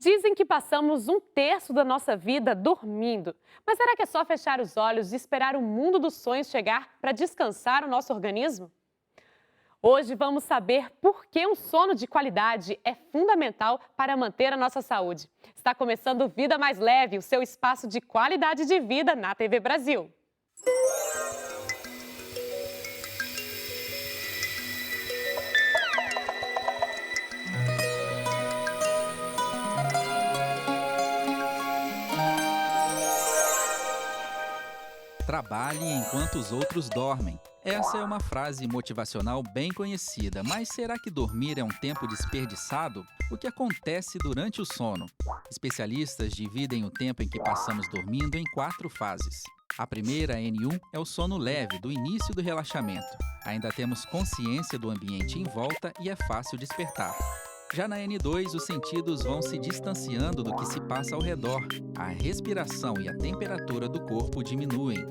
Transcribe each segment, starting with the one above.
Dizem que passamos um terço da nossa vida dormindo. Mas será que é só fechar os olhos e esperar o mundo dos sonhos chegar para descansar o nosso organismo? Hoje vamos saber por que um sono de qualidade é fundamental para manter a nossa saúde. Está começando Vida Mais Leve, o seu espaço de qualidade de vida na TV Brasil. Trabalhe enquanto os outros dormem. Essa é uma frase motivacional bem conhecida, mas será que dormir é um tempo desperdiçado? O que acontece durante o sono? Especialistas dividem o tempo em que passamos dormindo em 4 fases. A primeira, N1, é o sono leve, do início do relaxamento. Ainda temos consciência do ambiente em volta e é fácil despertar. Já na N2, os sentidos vão se distanciando do que se passa ao redor. A respiração e a temperatura do corpo diminuem.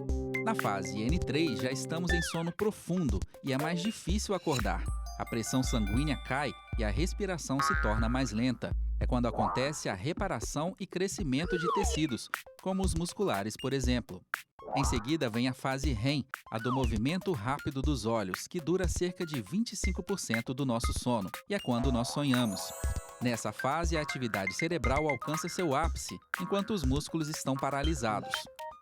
Na fase N3, já estamos em sono profundo e é mais difícil acordar. A pressão sanguínea cai e a respiração se torna mais lenta. É quando acontece a reparação e crescimento de tecidos, como os musculares, por exemplo. Em seguida vem a fase REM, a do movimento rápido dos olhos, que dura cerca de 25% do nosso sono, e é quando nós sonhamos. Nessa fase, a atividade cerebral alcança seu ápice, enquanto os músculos estão paralisados.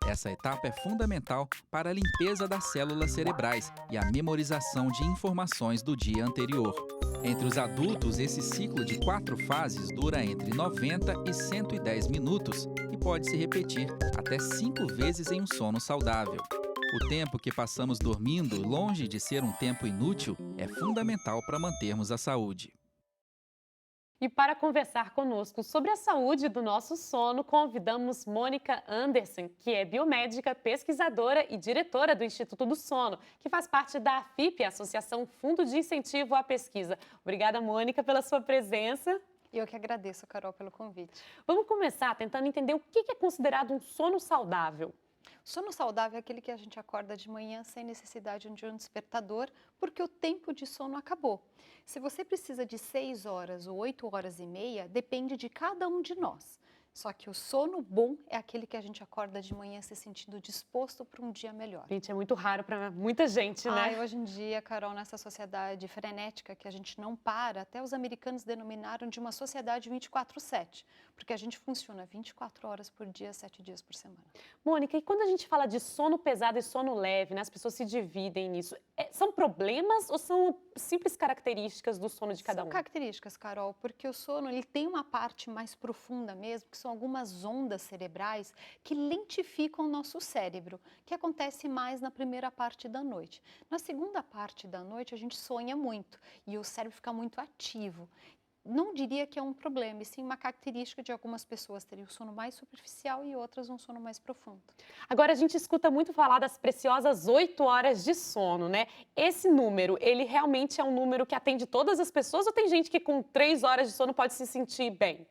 Essa etapa é fundamental para a limpeza das células cerebrais e a memorização de informações do dia anterior. Entre os adultos, esse ciclo de 4 fases dura entre 90 e 110 minutos e pode se repetir até 5 vezes em um sono saudável. O tempo que passamos dormindo, longe de ser um tempo inútil, é fundamental para mantermos a saúde. E para conversar conosco sobre a saúde do nosso sono, convidamos Mônica Anderson, que é biomédica, pesquisadora e diretora do Instituto do Sono, que faz parte da AFIP, Associação Fundo de Incentivo à Pesquisa. Obrigada, Mônica, pela sua presença. Eu que agradeço, Carol, pelo convite. Vamos começar tentando entender o que é considerado um sono saudável. Sono saudável é aquele que a gente acorda de manhã sem necessidade de um despertador, porque o tempo de sono acabou. Se você precisa de 6 horas ou 8 horas e meia, depende de cada um de nós. Só que o sono bom é aquele que a gente acorda de manhã se sentindo disposto para um dia melhor. Gente, é muito raro para muita gente, né? Ai, hoje em dia, Carol, nessa sociedade frenética que a gente não para, até os americanos denominaram de uma sociedade 24/7, porque a gente funciona 24 horas por dia, 7 dias por semana. Mônica, e quando a gente fala de sono pesado e sono leve, né, as pessoas se dividem nisso. São problemas ou são simples características do sono de cada São um? características, Carol, porque o sono ele tem uma parte mais profunda mesmo, que são algumas ondas cerebrais que lentificam o nosso cérebro, que acontece mais na primeira parte da noite. Na segunda parte da noite, a gente sonha muito e o cérebro fica muito ativo. Não diria que é um problema, e sim uma característica de algumas pessoas terem o sono mais superficial e outras um sono mais profundo. Agora, a gente escuta muito falar das preciosas 8 horas de sono, né? Esse número, ele realmente é um número que atende todas as pessoas ou tem gente que com 3 horas de sono pode se sentir bem?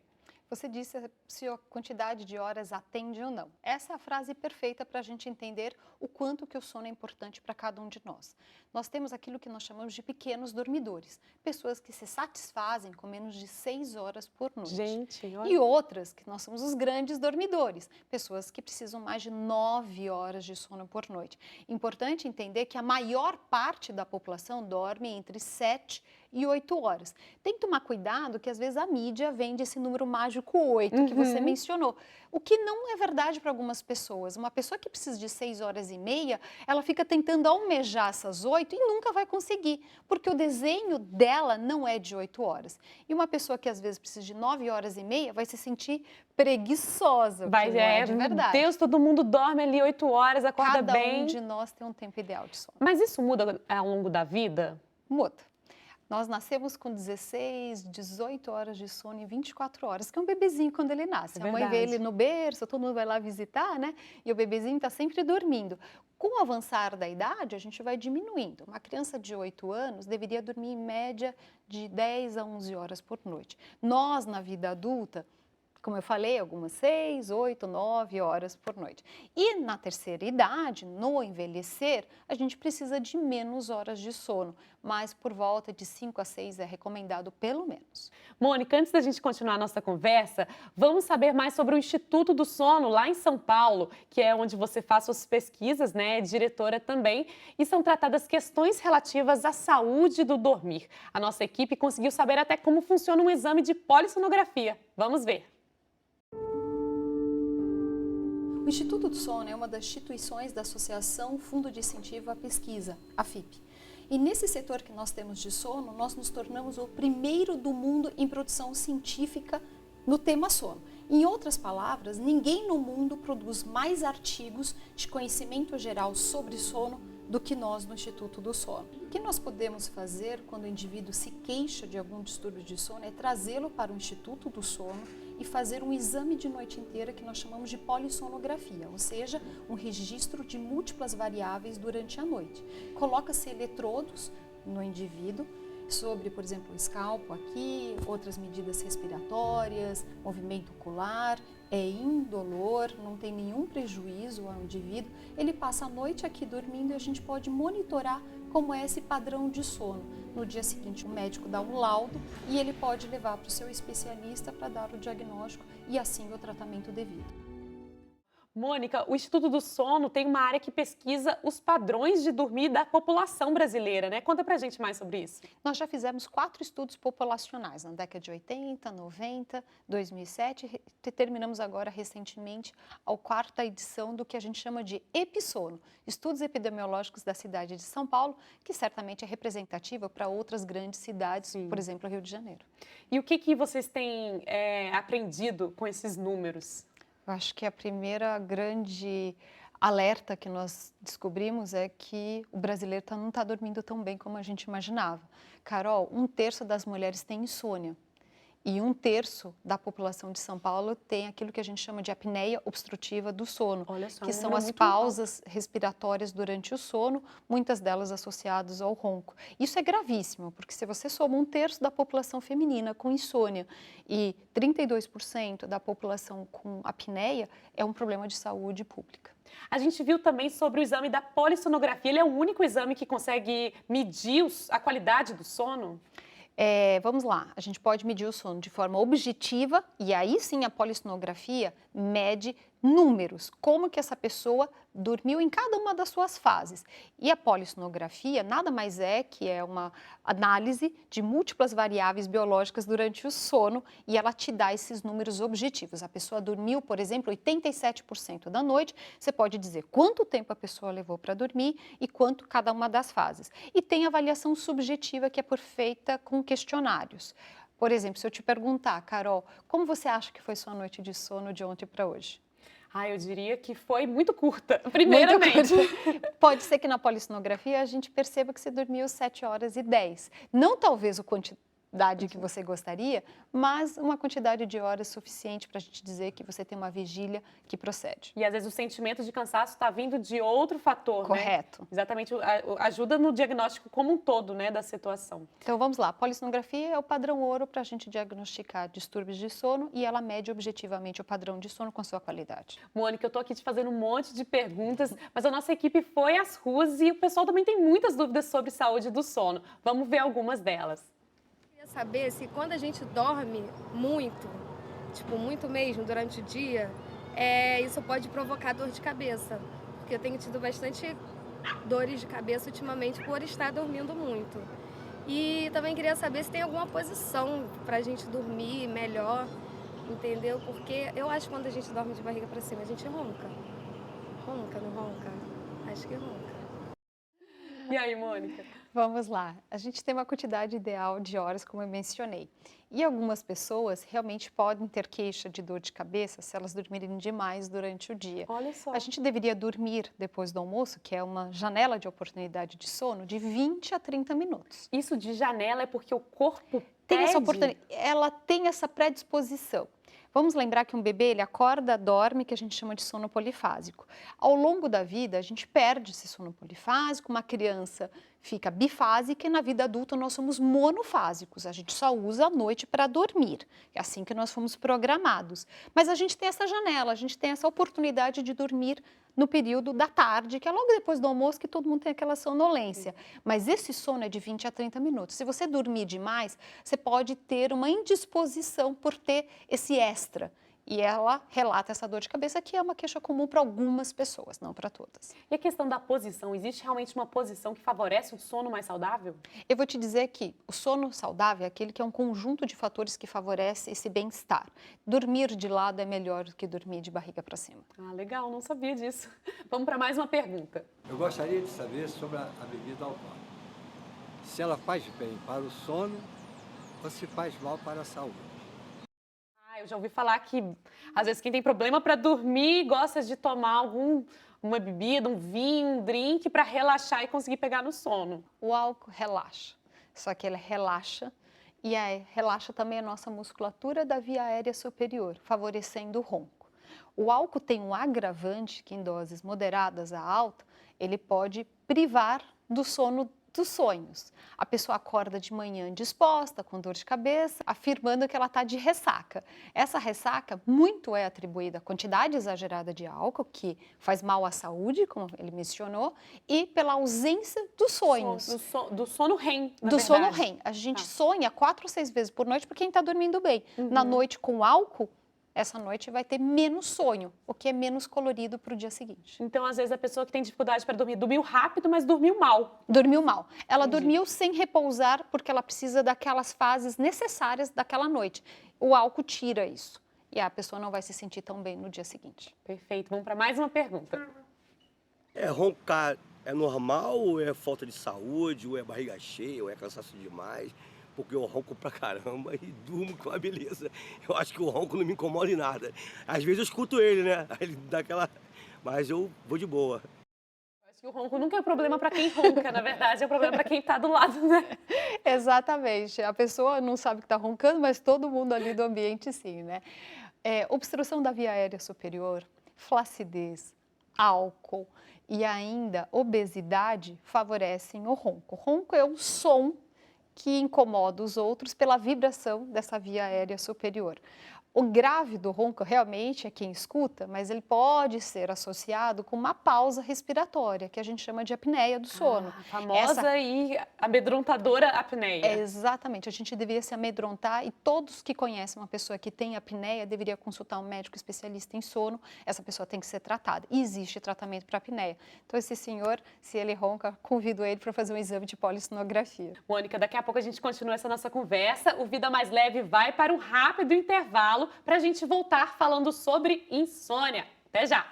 Você disse se a quantidade de horas atende ou não. Essa é a frase perfeita para a gente entender o quanto que o sono é importante para cada um de nós. Nós temos aquilo que nós chamamos de pequenos dormidores, pessoas que se satisfazem com menos de 6 horas por noite. Gente, olha. E outras, que nós somos os grandes dormidores, pessoas que precisam mais de 9 horas de sono por noite. Importante entender que a maior parte da população dorme entre 7 e 8 horas. Tem que tomar cuidado que às vezes a mídia vende esse número mágico 8 que você mencionou, o que não é verdade para algumas pessoas. Uma pessoa que precisa de 6 horas e meia, ela fica tentando almejar essas 8 e nunca vai conseguir, porque o desenho dela não é de 8 horas. E uma pessoa que às vezes precisa de 9 horas e meia vai se sentir preguiçosa, o que não é de verdade. Deus, todo mundo dorme ali 8 horas, acorda Cada bem. um de nós tem um tempo ideal de sono. Mas isso muda ao longo da vida? Muda. Nós nascemos com 16, 18 horas de sono em 24 horas, que é um bebezinho quando ele nasce. É A mãe vê verdade. ele no berço, todo mundo vai lá visitar, né? E o bebezinho está sempre dormindo. Com o avançar da idade, a gente vai diminuindo. Uma criança de 8 anos deveria dormir em média de 10 a 11 horas por noite. Nós, na vida adulta, Como eu falei, algumas 6, 8, 9 horas por noite. E na terceira idade, no envelhecer, a gente precisa de menos horas de sono, mas por volta de 5 a 6 é recomendado pelo menos. Mônica, antes da gente continuar a nossa conversa, vamos saber mais sobre o Instituto do Sono lá em São Paulo, que é onde você faz suas pesquisas, né? É diretora também, e são tratadas questões relativas à saúde do dormir. A nossa equipe conseguiu saber até como funciona um exame de polissonografia. Vamos ver. O Instituto do Sono é uma das instituições da Associação Fundo de Incentivo à Pesquisa, a FIP. E nesse setor que nós temos de sono, nós nos tornamos o primeiro do mundo em produção científica no tema sono. Em outras palavras, ninguém no mundo produz mais artigos de conhecimento geral sobre sono do que nós no Instituto do Sono. O que nós podemos fazer quando o indivíduo se queixa de algum distúrbio de sono é trazê-lo para o Instituto do Sono e fazer um exame de noite inteira que nós chamamos de polissonografia, ou seja, um registro de múltiplas variáveis durante a noite. Coloca-se eletrodos no indivíduo sobre, por exemplo, o escalpo aqui, outras medidas respiratórias, movimento ocular, é indolor, não tem nenhum prejuízo ao indivíduo. Ele passa a noite aqui dormindo e a gente pode monitorar como é esse padrão de sono. No dia seguinte, o médico dá um laudo e ele pode levar para o seu especialista para dar o diagnóstico e assim o tratamento devido. Mônica, o Instituto do Sono tem uma área que pesquisa os padrões de dormir da população brasileira, né? Conta pra gente mais sobre isso. Nós já fizemos 4 estudos populacionais na década de 80, 90, 2007 e terminamos agora recentemente a 4ª edição do que a gente chama de Episono, estudos epidemiológicos da cidade de São Paulo, que certamente é representativa para outras grandes cidades, por exemplo, Rio de Janeiro. E o que vocês têm aprendido com esses números? Eu acho que a primeira grande alerta que nós descobrimos é que o brasileiro não está dormindo tão bem como a gente imaginava. Carol, 1/3 das mulheres tem insônia e 1/3 da população de São Paulo tem aquilo que a gente chama de apneia obstrutiva do sono, Olha só, que são as pausas respiratórias durante o sono, muitas delas associadas ao ronco. Isso é gravíssimo, porque se você soma 1/3 da população feminina com insônia e 32% da população com apneia, é um problema de saúde pública. A gente viu também sobre o exame da polissonografia. Ele é o único exame que consegue medir a qualidade do sono? Vamos lá, a gente pode medir o sono de forma objetiva e aí sim a polissonografia mede números, como que essa pessoa dormiu em cada uma das suas fases. E a polissonografia nada mais é que é uma análise de múltiplas variáveis biológicas durante o sono e ela te dá esses números objetivos. A pessoa dormiu, por exemplo, 87% da noite, você pode dizer quanto tempo a pessoa levou para dormir e quanto cada uma das fases. E tem avaliação subjetiva que é feita com questionários. Por exemplo, se eu te perguntar, Carol, como você acha que foi sua noite de sono de ontem para hoje? Eu diria que foi muito curta, primeiramente. Pode ser que na polissonografia a gente perceba que você dormiu 7 horas e 10. Não talvez a quantidade que você gostaria, mas uma quantidade de horas suficiente para a gente dizer que você tem uma vigília que procede. E às vezes o sentimento de cansaço está vindo de outro fator, Correto. Né? Exatamente, ajuda no diagnóstico como um todo, né, da situação. Então vamos lá, a polissonografia é o padrão ouro para a gente diagnosticar distúrbios de sono e ela mede objetivamente o padrão de sono com sua qualidade. Mônica, eu estou aqui te fazendo um monte de perguntas, mas a nossa equipe foi às ruas e o pessoal também tem muitas dúvidas sobre saúde do sono. Vamos ver algumas delas. Saber se quando a gente dorme muito, tipo muito mesmo durante o dia, isso pode provocar dor de cabeça, porque eu tenho tido bastante dores de cabeça ultimamente por estar dormindo muito. E também queria saber se tem alguma posição pra gente dormir melhor, entendeu? Porque eu acho que quando a gente dorme de barriga pra cima, a gente ronca. Ronca, não ronca? Acho que ronca. E aí, Mônica? Vamos lá, a gente tem uma quantidade ideal de horas, como eu mencionei. E algumas pessoas realmente podem ter queixa de dor de cabeça se elas dormirem demais durante o dia. Olha só. A gente deveria dormir depois do almoço, que é uma janela de oportunidade de sono, de 20 a 30 minutos. Isso de janela é porque o corpo Tem essa pede? oportunidade, ela tem essa predisposição. Vamos lembrar que um bebê, ele acorda, dorme, que a gente chama de sono polifásico. Ao longo da vida, a gente perde esse sono polifásico. Uma criança fica bifásica e na vida adulta nós somos monofásicos. A gente só usa a noite para dormir. É assim que nós fomos programados. Mas a gente tem essa janela, a gente tem essa oportunidade de dormir no período da tarde, que é logo depois do almoço que todo mundo tem aquela sonolência. Mas esse sono é de 20 a 30 minutos. Se você dormir demais, você pode ter uma indisposição por ter esse extra. E ela relata essa dor de cabeça, que é uma queixa comum para algumas pessoas, não para todas. E a questão da posição, existe realmente uma posição que favorece um sono mais saudável? Eu vou te dizer que o sono saudável é aquele que é um conjunto de fatores que favorece esse bem-estar. Dormir de lado é melhor do que dormir de barriga para cima. Ah, legal, não sabia disso. Vamos para mais uma pergunta. Eu gostaria de saber sobre a bebida alcoólica. Se ela faz bem para o sono ou se faz mal para a saúde. Eu já ouvi falar que, às vezes, quem tem problema para dormir gosta de tomar uma bebida, um vinho, um drink para relaxar e conseguir pegar no sono. O álcool relaxa, só que ele relaxa e relaxa também a nossa musculatura da via aérea superior, favorecendo o ronco. O álcool tem um agravante que, em doses moderadas a alta, ele pode privar do sono dos sonhos. A pessoa acorda de manhã disposta, com dor de cabeça, afirmando que ela está de ressaca. Essa ressaca muito é atribuída à quantidade exagerada de álcool, que faz mal à saúde, como ele mencionou, e pela ausência dos sonhos. Do sono REM, na do verdade. sono REM. A gente sonha 4 ou 6 vezes por noite por quem está dormindo bem. Na noite com álcool, essa noite vai ter menos sonho, o que é menos colorido para o dia seguinte. Então, às vezes, a pessoa que tem dificuldade para dormir, dormiu rápido, mas dormiu mal. Dormiu mal. Ela Entendi. dormiu sem repousar porque ela precisa daquelas fases necessárias daquela noite. O álcool tira isso e a pessoa não vai se sentir tão bem no dia seguinte. Perfeito. Vamos para mais uma pergunta. Roncar é normal ou é falta de saúde, ou é barriga cheia, ou é cansaço demais? Porque eu ronco pra caramba e durmo com a beleza. Eu acho que o ronco não me incomoda em nada. Às vezes eu escuto ele, né? Aí ele dá aquela... Mas eu vou de boa. Acho que o ronco nunca é problema para quem ronca, na verdade, é problema para quem está do lado, né? Exatamente. A pessoa não sabe que está roncando, mas todo mundo ali do ambiente sim, né? Obstrução da via aérea superior, flacidez, álcool e ainda obesidade favorecem o ronco. O ronco é o som que incomoda os outros pela vibração dessa via aérea superior. O grave do ronco realmente é quem escuta, mas ele pode ser associado com uma pausa respiratória, que a gente chama de apneia do sono. A famosa e amedrontadora apneia. Exatamente, a gente deveria se amedrontar e todos que conhecem uma pessoa que tem apneia deveria consultar um médico especialista em sono, essa pessoa tem que ser tratada. E existe tratamento para apneia. Então esse senhor, se ele ronca, convido ele para fazer um exame de polissonografia. Mônica, daqui a pouco a gente continua essa nossa conversa. O Vida Mais Leve vai para um rápido intervalo para a gente voltar falando sobre insônia. Até já!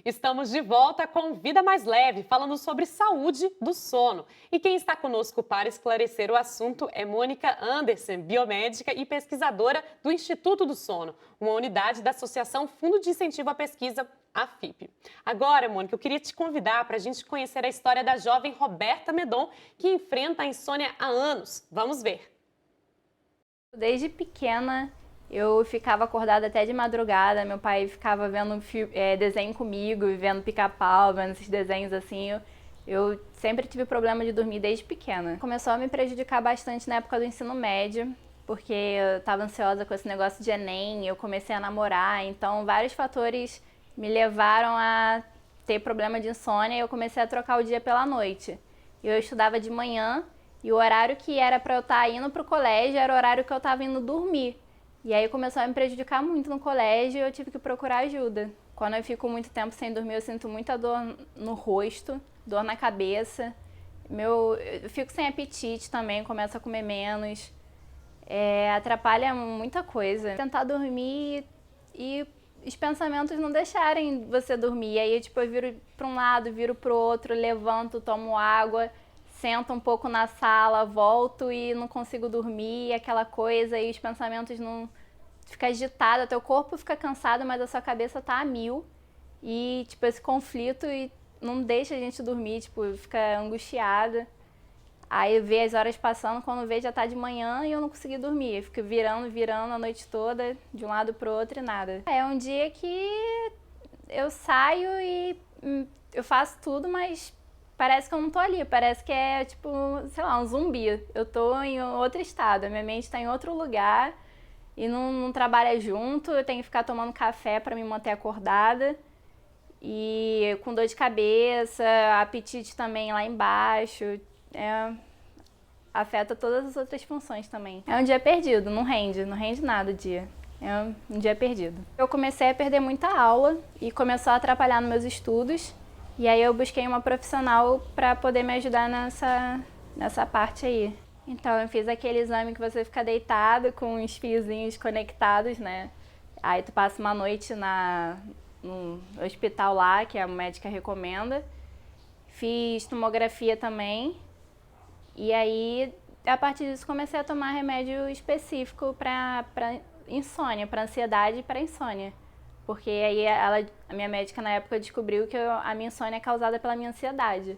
Estamos de volta com Vida Mais Leve, falando sobre saúde do sono. E quem está conosco para esclarecer o assunto é Mônica Anderson, biomédica e pesquisadora do Instituto do Sono, uma unidade da Associação Fundo de Incentivo à Pesquisa, a FIP. Agora, Mônica, eu queria te convidar para a gente conhecer a história da jovem Roberta Medon, que enfrenta a insônia há anos. Vamos ver. Desde pequena, eu ficava acordada até de madrugada, meu pai ficava vendo desenho comigo, vendo Pica-Pau, vendo esses desenhos assim. Eu sempre tive problema de dormir desde pequena. Começou a me prejudicar bastante na época do ensino médio, porque eu estava ansiosa com esse negócio de Enem, eu comecei a namorar, então vários fatores me levaram a ter problema de insônia e eu comecei a trocar o dia pela noite. Eu estudava de manhã e o horário que era para eu estar indo para o colégio era o horário que eu estava indo dormir. E aí começou a me prejudicar muito no colégio e eu tive que procurar ajuda. Quando eu fico muito tempo sem dormir, eu sinto muita dor no rosto, dor na cabeça. Eu fico sem apetite também, começo a comer menos. Atrapalha muita coisa. Tentar dormir e os pensamentos não deixarem você dormir. Aí eu viro para um lado, viro para o outro, levanto, tomo água, sento um pouco na sala, volto e não consigo dormir, aquela coisa, e os pensamentos não... Fica agitado, teu corpo fica cansado, mas a sua cabeça tá a mil. e, tipo, esse conflito e não deixa a gente dormir, tipo, fica angustiada. Aí vê as horas passando, quando vê já tá de manhã e eu não consegui dormir. Eu fico virando a noite toda, de um lado pro outro e nada. É um dia que eu saio e eu faço tudo, mas parece que eu não tô ali. Parece que é, tipo, sei lá, um zumbi. Eu tô em outro estado, a minha mente tá em outro lugar e não trabalha junto. Eu tenho que ficar tomando café pra me manter acordada. E com dor de cabeça, apetite também lá embaixo. Afeta todas as outras funções também. É um dia perdido, não rende nada o dia. É um dia perdido. Eu comecei a perder muita aula e começou a atrapalhar nos meus estudos. E aí eu busquei uma profissional para poder me ajudar nessa parte aí. Então eu fiz aquele exame que você fica deitado com os fiozinhos conectados, né? Aí tu passa uma noite no hospital lá, que a médica recomenda. Fiz tomografia também. E aí, a partir disso, comecei a tomar remédio específico para insônia, para ansiedade e para insônia. Porque aí a minha médica na época descobriu que a minha insônia é causada pela minha ansiedade.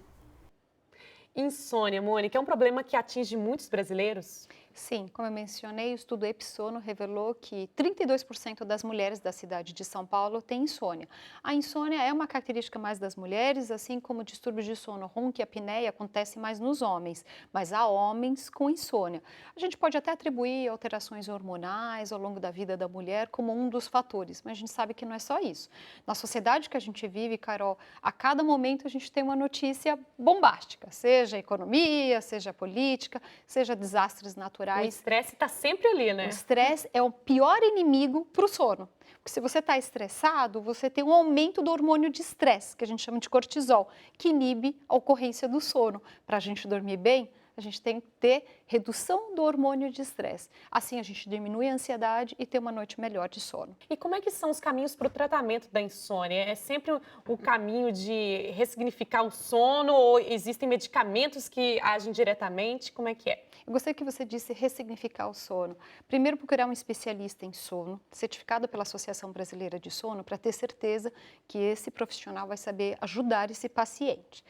Insônia, Mônica, é um problema que atinge muitos brasileiros? Sim, como eu mencionei, o estudo Epsono revelou que 32% das mulheres da cidade de São Paulo têm insônia. A insônia é uma característica mais das mulheres, assim como distúrbios de sono, ronco e apneia acontece mais nos homens, mas há homens com insônia. A gente pode até atribuir alterações hormonais ao longo da vida da mulher como um dos fatores, mas a gente sabe que não é só isso. Na sociedade que a gente vive, Carol, a cada momento a gente tem uma notícia bombástica, seja economia, seja política, seja desastres naturais. O estresse está sempre ali, né? O estresse é o pior inimigo para o sono. Porque se você está estressado, você tem um aumento do hormônio de estresse, que a gente chama de cortisol, que inibe a ocorrência do sono. Para a gente dormir bem, a gente tem que ter redução do hormônio de estresse. Assim a gente diminui a ansiedade e tem uma noite melhor de sono. E como é que são os caminhos para o tratamento da insônia? É sempre o caminho de ressignificar o sono ou existem medicamentos que agem diretamente? Como é que é? Eu gostei que você disse ressignificar o sono. Primeiro, procurar um especialista em sono, certificado pela Associação Brasileira de Sono, para ter certeza que esse profissional vai saber ajudar esse paciente.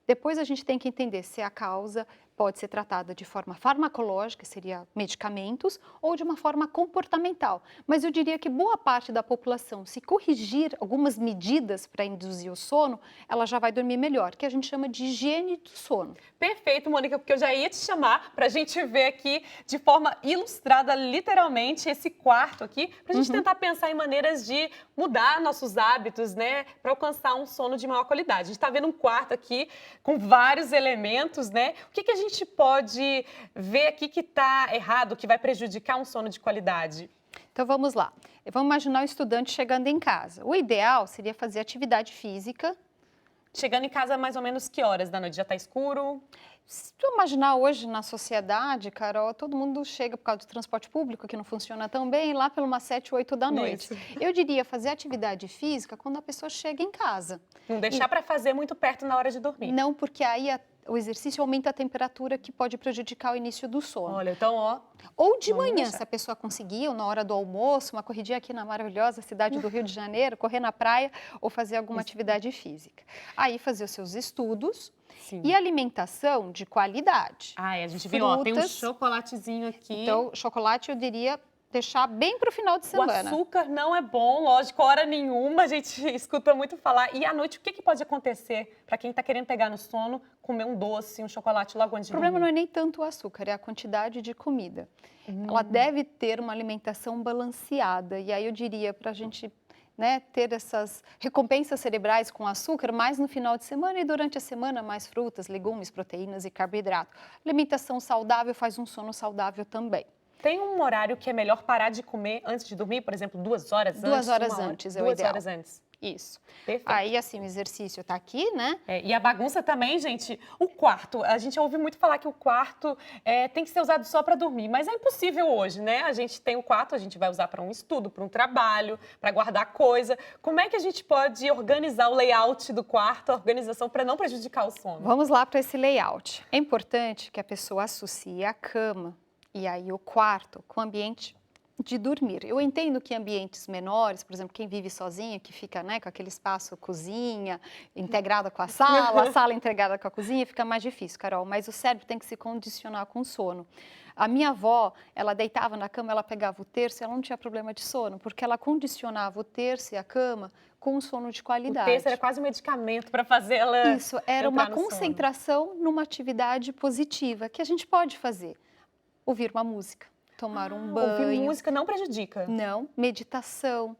Depois a gente tem que entender se a causa pode ser tratada de forma farmacológica, seria medicamentos, ou de uma forma comportamental. Mas eu diria que boa parte da população, se corrigir algumas medidas para induzir o sono, ela já vai dormir melhor, que a gente chama de higiene do sono. Perfeito, Mônica, porque eu já ia te chamar para a gente ver aqui de forma ilustrada, literalmente, esse quarto aqui, para a gente tentar pensar em maneiras de mudar nossos hábitos, né, para alcançar um sono de maior qualidade. A gente está vendo um quarto aqui com vários elementos, né? O que a gente pode ver aqui que está errado, que vai prejudicar um sono de qualidade? Então vamos lá. Vamos imaginar o estudante chegando em casa. O ideal seria fazer atividade física. Chegando em casa mais ou menos que horas da noite? Já está escuro? Se tu imaginar hoje na sociedade, Carol, todo mundo chega por causa do transporte público, que não funciona tão bem, lá pelas umas 7, 8 da noite. Isso. Eu diria fazer atividade física quando a pessoa chega em casa. Não deixar para fazer muito perto na hora de dormir. Não, porque aí o exercício aumenta a temperatura, que pode prejudicar o início do sono. Olha, então, ó... Ou de vamos manhã, deixar. se a pessoa conseguir, ou na hora do almoço, uma corridinha aqui na maravilhosa cidade do Rio de Janeiro, correr na praia ou fazer alguma atividade física. Aí fazer os seus estudos. Sim. E alimentação de qualidade. Ai, a gente viu, ó, tem um Frutas. chocolatezinho aqui. Então, chocolate eu diria deixar bem para o final de O semana. açúcar não é bom, lógico, hora nenhuma, a gente escuta muito falar. E à noite, o que pode acontecer para quem está querendo pegar no sono, comer um doce, um chocolate logo antes de O problema não dormir? é nem tanto o açúcar, é a quantidade de comida. Ela deve ter uma alimentação balanceada. E aí eu diria para a gente, né, ter essas recompensas cerebrais com açúcar mais no final de semana e durante a semana mais frutas, legumes, proteínas e carboidrato. Alimentação saudável faz um sono saudável também. Tem um horário que é melhor parar de comer antes de dormir? Por exemplo, 2 horas antes? 2 horas 1 hora? antes é o 2 ideal. horas antes. Isso. Perfeito. Aí, assim, o exercício está aqui, né? E a bagunça também, gente, o quarto. A gente ouve muito falar que o quarto tem que ser usado só para dormir, mas é impossível hoje, né? A gente tem o quarto, a gente vai usar para um estudo, para um trabalho, para guardar coisa. Como é que a gente pode organizar o layout do quarto, a organização, para não prejudicar o sono? Vamos lá para esse layout. É importante que a pessoa associe a cama e aí o quarto com o ambiente de dormir. Eu entendo que em ambientes menores, por exemplo, quem vive sozinho, que fica, né, com aquele espaço cozinha integrada com a sala integrada com a cozinha, fica mais difícil, Carol, mas o cérebro tem que se condicionar com o sono. A minha avó, ela deitava na cama, ela pegava o terço e ela não tinha problema de sono, porque ela condicionava o terço e a cama com um sono de O qualidade. terço era quase um medicamento para fazer ela Isso, era uma entrar no sono. concentração numa atividade positiva que a gente pode fazer. Ouvir uma música, tomar um banho. Ouvir música não prejudica. Não, meditação,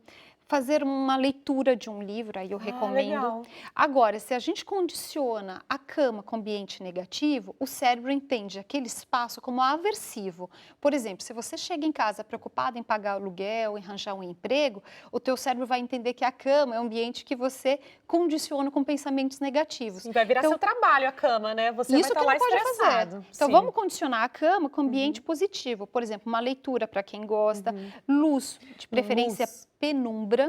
fazer uma leitura de um livro, aí eu recomendo. Legal. Agora, se a gente condiciona a cama com ambiente negativo, o cérebro entende aquele espaço como aversivo. Por exemplo, se você chega em casa preocupado em pagar aluguel, em arranjar um emprego, o teu cérebro vai entender que a cama é um ambiente que você condiciona com pensamentos negativos. Sim, vai virar Então, seu trabalho a cama, né? Você isso vai que estar lá não pode estressado. fazer. Então, Sim. vamos condicionar a cama com ambiente positivo. Por exemplo, uma leitura para quem gosta, luz, de preferência Luz. penumbra.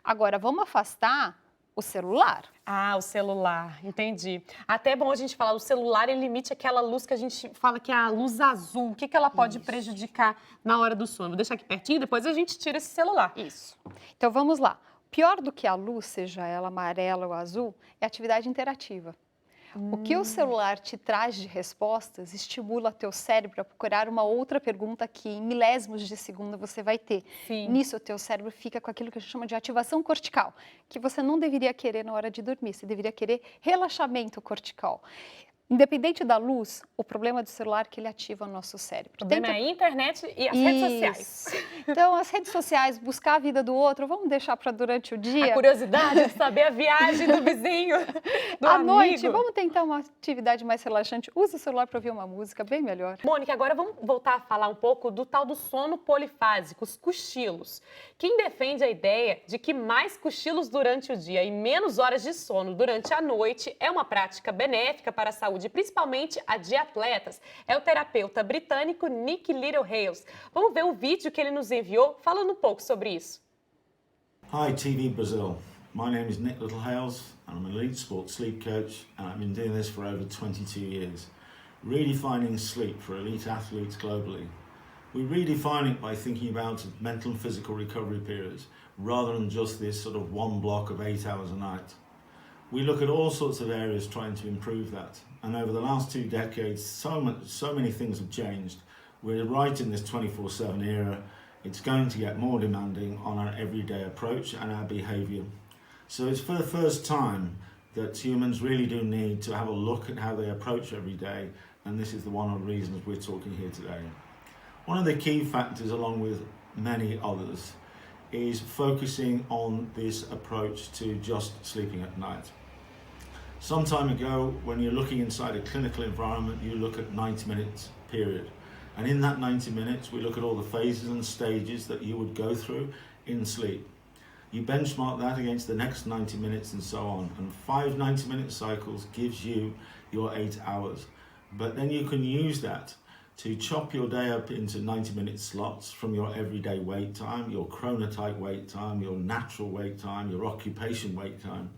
Agora, vamos afastar o celular. Ah, o celular, entendi. Até é bom a gente falar, o celular ele emite aquela luz que a gente fala que é a luz azul. O que ela pode prejudicar na hora do sono? Vou deixar aqui pertinho, depois a gente tira esse celular. Isso. Então, vamos lá. Pior do que a luz, seja ela amarela ou azul, é a atividade interativa. O que o celular te traz de respostas estimula teu cérebro a procurar uma outra pergunta que em milésimos de segundo você vai ter. Sim. Nisso, o teu cérebro fica com aquilo que a gente chama de ativação cortical, que você não deveria querer na hora de dormir, você deveria querer relaxamento cortical. Independente da luz, o problema do celular é que ele ativa o nosso cérebro. O problema é a internet e as redes sociais. Então, as redes sociais, buscar a vida do outro, vamos deixar para durante o dia. A curiosidade de saber a viagem do vizinho, do À amigo. noite, vamos tentar uma atividade mais relaxante. Use o celular para ouvir uma música, bem melhor. Mônica, agora vamos voltar a falar um pouco do tal do sono polifásico, os cochilos. Quem defende a ideia de que mais cochilos durante o dia e menos horas de sono durante a noite é uma prática benéfica para a saúde, principalmente a de atletas, é o terapeuta britânico Nick Littlehales. Vamos ver o vídeo que ele nos enviou falando um pouco sobre isso. Hi TV Brazil, my name is Nick Littlehales and I'm an elite sports sleep coach and I've been doing this for over 22 years, redefining sleep for elite athletes globally. We redefine it by thinking about mental and physical recovery periods rather than just this sort of one block of 8 hours a night. We look at all sorts of areas trying to improve that, and over the last 2 decades so many things have changed. We're right in this 24/7 era. It's going to get more demanding on our everyday approach and our behaviour. So it's for the first time that humans really do need to have a look at how they approach every day, and this is one of the reasons we're talking here today. One of the key factors, along with many others, is focusing on this approach to just sleeping at night. Some time ago, when you're looking inside a clinical environment, you look at 90 minutes period. And in that 90 minutes, we look at all the phases and stages that you would go through in sleep. You benchmark that against the next 90 minutes and so on. And 5 90-minute cycles gives you your 8 hours. But then you can use that to chop your day up into 90-minute slots from your everyday wake time, your chronotype wake time, your natural wake time, your occupation wake time.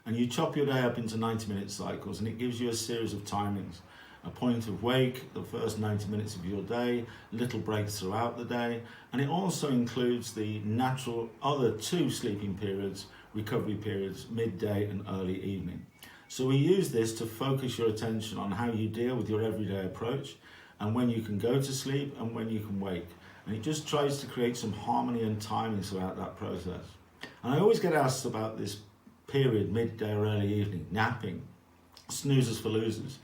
And you chop your day up into 90-minute cycles, and it gives you a series of timings. A point of wake, the first 90 minutes of your day, little breaks throughout the day, and it also includes the natural other 2 sleeping periods, recovery periods, midday and early evening. So we use this to focus your attention on how you deal with your everyday approach, and when you can go to sleep and when you can wake. And it just tries to create some harmony and timing throughout that process. And I always get asked about this period, midday or early evening, napping, snoozers for losers.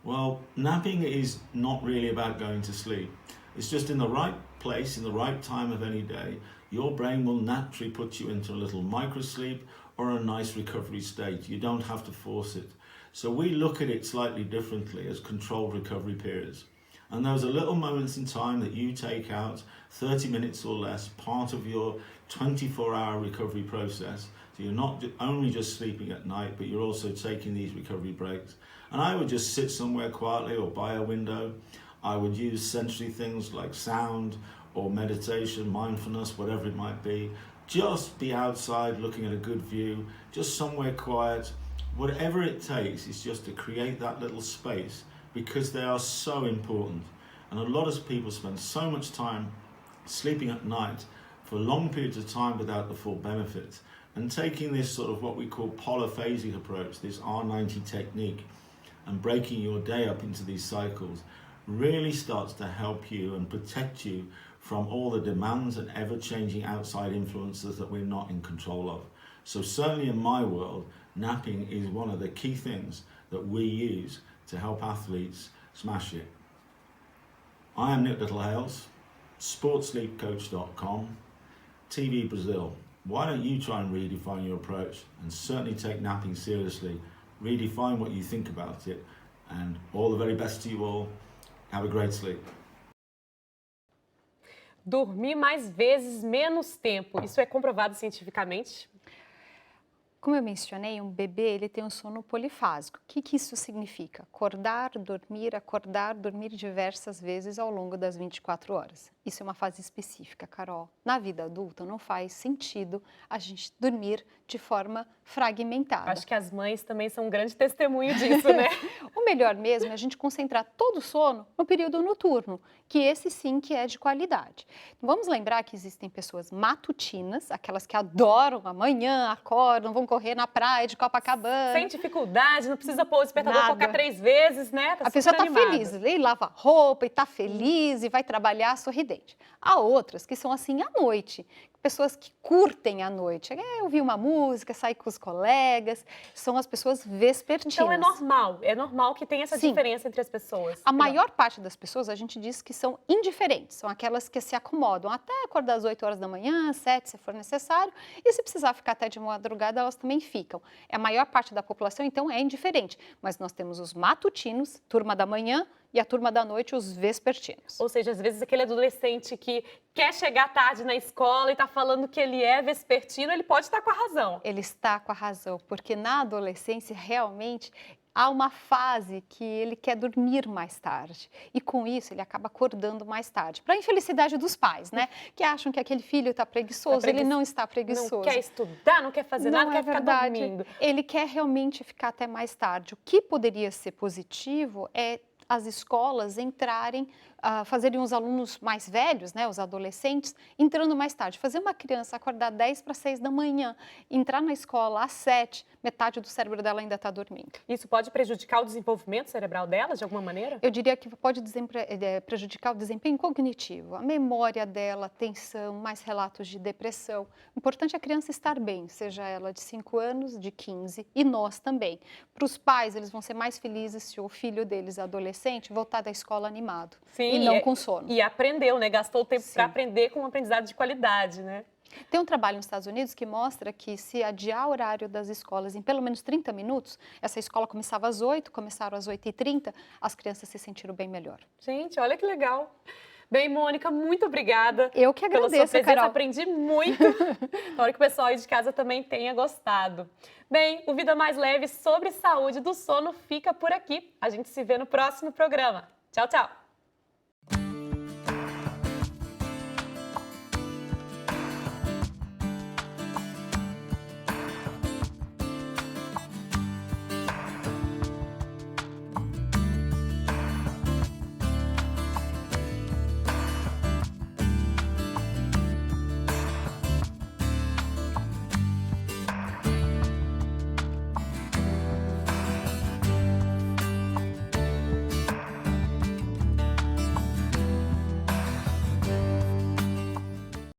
Well, napping is not really about going to sleep. It's just in the right place, in the right time of any day, your brain will naturally put you into a little micro sleep or a nice recovery state. You don't have to force it. So we look at it slightly differently as controlled recovery periods. And those are little moments in time that you take out, 30 minutes or less, part of your 24-hour recovery process. So you're not only just sleeping at night, but you're also taking these recovery breaks. And I would just sit somewhere quietly or by a window. I would use sensory things like sound or meditation, mindfulness, whatever it might be. Just be outside looking at a good view, just somewhere quiet. Whatever it takes is just to create that little space, because they are so important. And a lot of people spend so much time sleeping at night for long periods of time without the full benefits, and taking this sort of what we call polyphasic approach, this R90 technique, and breaking your day up into these cycles really starts to help you and protect you from all the demands and ever-changing outside influences that we're not in control of. So certainly in my world, napping is one of the key things that we use to help athletes smash it. I am Nick Littlehales, sportsleepcoach.com, TV Brazil. Why don't you try and redefine your approach and certainly take napping seriously, redefine what you think about it, and all the very best to you all. Have a great sleep. Dormir mais vezes, menos tempo. Isso é comprovado cientificamente? Como eu mencionei, um bebê ele tem um sono polifásico. O que isso significa? Acordar, dormir diversas vezes ao longo das 24 horas. Isso é uma fase específica, Carol. Na vida adulta não faz sentido a gente dormir de forma fragmentada. Acho que as mães também são um grande testemunho disso, né? O melhor mesmo é a gente concentrar todo o sono no período noturno, que esse sim que é de qualidade. Vamos lembrar que existem pessoas matutinas, aquelas que adoram amanhã, acordam, vão correr na praia de Copacabana. Sem dificuldade, não precisa pôr o despertador Nada. tocar 3 vezes, né? A pessoa está animada. feliz, ele lava roupa e está feliz e vai trabalhar sorridente. Há outras que são assim à noite, pessoas que curtem a noite. Ouvir uma música, sair com os colegas, são as pessoas vespertinas. Então é normal que tenha essa diferença entre as pessoas. A maior parte das pessoas, a gente diz que são indiferentes, são aquelas que se acomodam até acordar às 8 horas da manhã, 7 se for necessário, e se precisar ficar até de madrugada, elas também ficam. A maior parte da população, então, é indiferente, mas nós temos os matutinos, turma da manhã, e a turma da noite, os vespertinos. Ou seja, às vezes aquele adolescente que quer chegar tarde na escola e está falando que ele é vespertino, ele pode estar com a razão. Ele está com a razão, porque na adolescência realmente há uma fase que ele quer dormir mais tarde. E com isso ele acaba acordando mais tarde. Para a infelicidade dos pais, né? Que acham que aquele filho está preguiçoso, ele não está preguiçoso. Não quer estudar, não quer fazer nada, quer ficar dormindo. Ele quer realmente ficar até mais tarde. O que poderia ser positivo é as escolas entrarem, fazerem os alunos mais velhos, né, os adolescentes, entrando mais tarde. Fazer uma criança acordar 10 para 6 da manhã, entrar na escola às 7, metade do cérebro dela ainda está dormindo. Isso pode prejudicar o desenvolvimento cerebral dela, de alguma maneira? Eu diria que pode prejudicar o desempenho cognitivo, a memória dela, atenção, mais relatos de depressão. O importante é a criança estar bem, seja ela de 5 anos, de 15, e nós também. Para os pais, eles vão ser mais felizes se o filho deles, adolescente, voltar da escola animado. Sim, e não com sono. E aprendeu, né? Gastou o tempo para aprender com um aprendizado de qualidade, né? Tem um trabalho nos Estados Unidos que mostra que se adiar o horário das escolas em pelo menos 30 minutos, essa escola começava às 8, começaram às 8h30, as crianças se sentiram bem melhor. Gente, olha que legal. Bem, Mônica, muito obrigada. Eu que agradeço, pela sua presença, Carol. Aprendi muito. Espero que o pessoal aí de casa também tenha gostado. Bem, o Vida Mais Leve sobre saúde do sono fica por aqui. A gente se vê no próximo programa. Tchau, tchau.